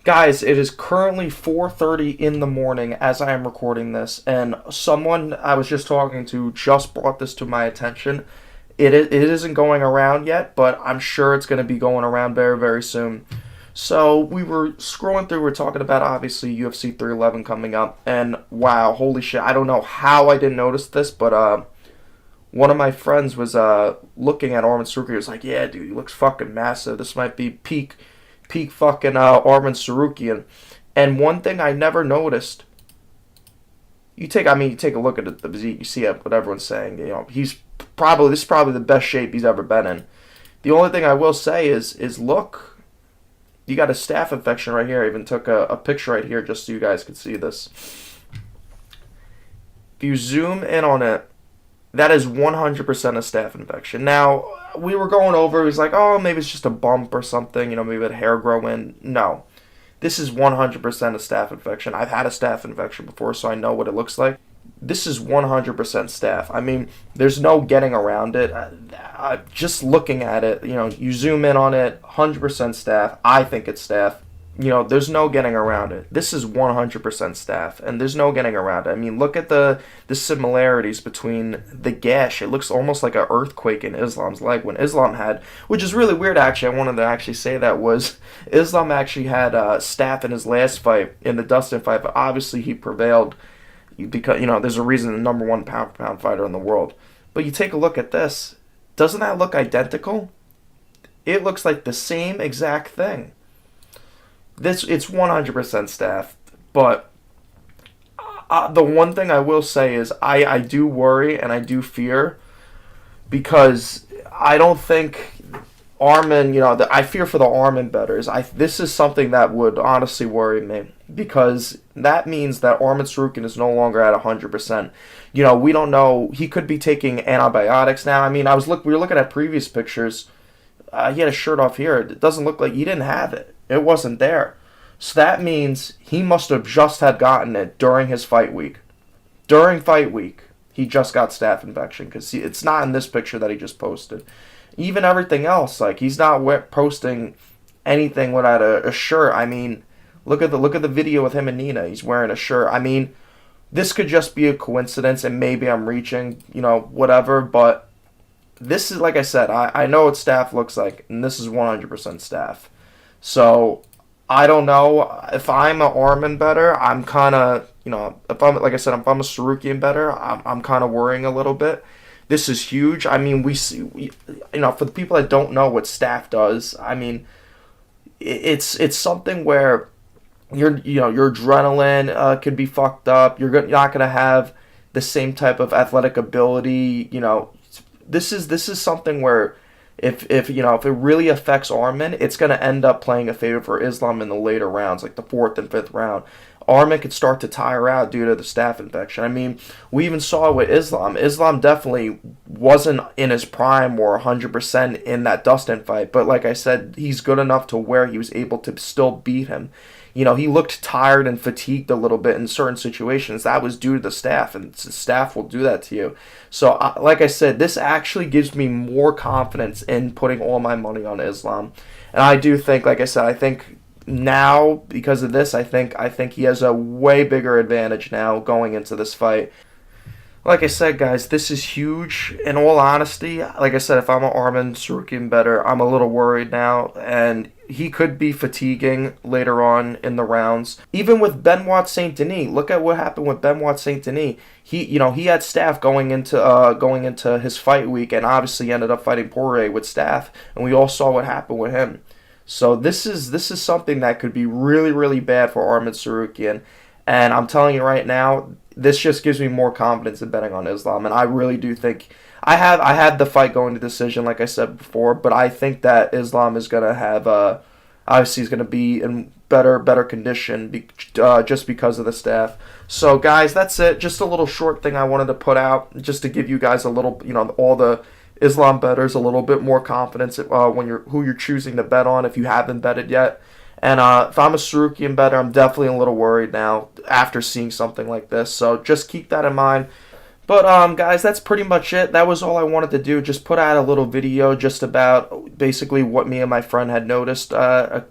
Guys, it is currently 4:30 in the morning as I am recording this, and someone I was just talking to just brought this to my attention. It isn't going around yet, but I'm sure it's going to be going around very, very soon. So we were scrolling through, we're talking about obviously UFC 311 coming up, and wow, holy shit, I don't know how I didn't notice this, but one of my friends was looking at Arman Saruki. He was like, "Yeah, dude, he looks fucking massive. This might be peak fucking Arman Sarukian." And one thing I never noticed, you take a look at the physique, you see what everyone's saying. This is probably the best shape he's ever been in. The only thing I will say is look, you got a staph infection right here. I even took a picture right here just so you guys could see this. If you zoom in on it, that is 100% a staph infection. Now, we were going over, he was like, oh, maybe it's just a bump or something, maybe a hair grow in. No. This is 100% a staph infection. I've had a staph infection before, so I know what it looks like. This is 100% staph. I mean, there's no getting around it. Just looking at it, you zoom in on it, 100% staph. I think it's staph. There's no getting around it. This is 100% staph, and there's no getting around it. I mean, look at the similarities between the gash. It looks almost like an earthquake in Islam's leg when Islam had, which is really weird actually. I wanted to actually say that was Islam actually had staph in his last fight, in the Dustin fight, but obviously he prevailed because, there's a reason the number one pound-for-pound fighter in the world. But you take a look at this. Doesn't that look identical? It looks like the same exact thing. It's 100% staph, but the one thing I will say is I do worry and I do fear, because I don't think Arman, I fear for the Arman bettors. This is something that would honestly worry me, because that means that Arman Sarukian is no longer at 100%. We don't know, he could be taking antibiotics now. I mean, we were looking at previous pictures. He had a shirt off here. It doesn't look like he didn't have it. It wasn't there. So that means he must have just had gotten it during his fight week. During fight week, he just got staph infection, because it's not in this picture that he just posted. Even everything else, like, he's not posting anything without a shirt. I mean, look at the video with him and Nina. He's wearing a shirt. I mean, this could just be a coincidence, and maybe I'm reaching, whatever, but this is, like I said, I know what staph looks like, and this is 100% staph. So, I don't know. If I'm an Arman better, I'm kind of, if I'm, like I said, if I'm a Sarukian better, I'm kind of worrying a little bit. This is huge. I mean, for the people that don't know what staph does, I mean, it's something where your adrenaline could be fucked up. You're not gonna have the same type of athletic ability. This is something where if it really affects Arman, it's going to end up playing a favor for Islam in the later rounds, like the 4th and 5th round. Arman could start to tire out due to the staph infection. I mean, we even saw it with Islam. Islam definitely wasn't in his prime or 100% in that Dustin fight, but like I said, he's good enough to where he was able to still beat him. He looked tired and fatigued a little bit in certain situations. That was due to the staph, and the staph will do that to you. So, like I said, this actually gives me more confidence in putting all my money on Islam. And I do think, like I said, I think now, because of this, I think he has a way bigger advantage now going into this fight. Like I said, guys, this is huge. In all honesty, like I said, if I'm an Arman Sarukian better, I'm a little worried now, and he could be fatiguing later on in the rounds. Even with Benoit Saint Denis, look at what happened with Benoit Saint Denis. He had staph going into his fight week, and obviously ended up fighting Poirier with staph, and we all saw what happened with him. So this is something that could be really, really bad for Arman Sarukian, and I'm telling you right now, this just gives me more confidence in betting on Islam, and I really do think I had the fight going to decision, like I said before, but I think that Islam is gonna have obviously he's gonna be in better condition just because of the staph. So guys, that's it. Just a little short thing I wanted to put out just to give you guys a little, all the Islam bettors a little bit more confidence when who you're choosing to bet on if you haven't betted yet. And if I'm a Sarukian better, I'm definitely a little worried now after seeing something like this. So just keep that in mind. But guys, that's pretty much it. That was all I wanted to do. Just put out a little video just about basically what me and my friend had noticed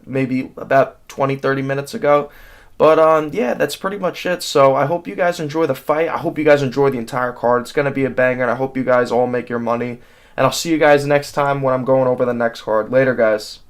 maybe about 20-30 minutes ago. But yeah, that's pretty much it. So I hope you guys enjoy the fight. I hope you guys enjoy the entire card. It's gonna be a banger, and I hope you guys all make your money. And I'll see you guys next time when I'm going over the next card. Later, guys.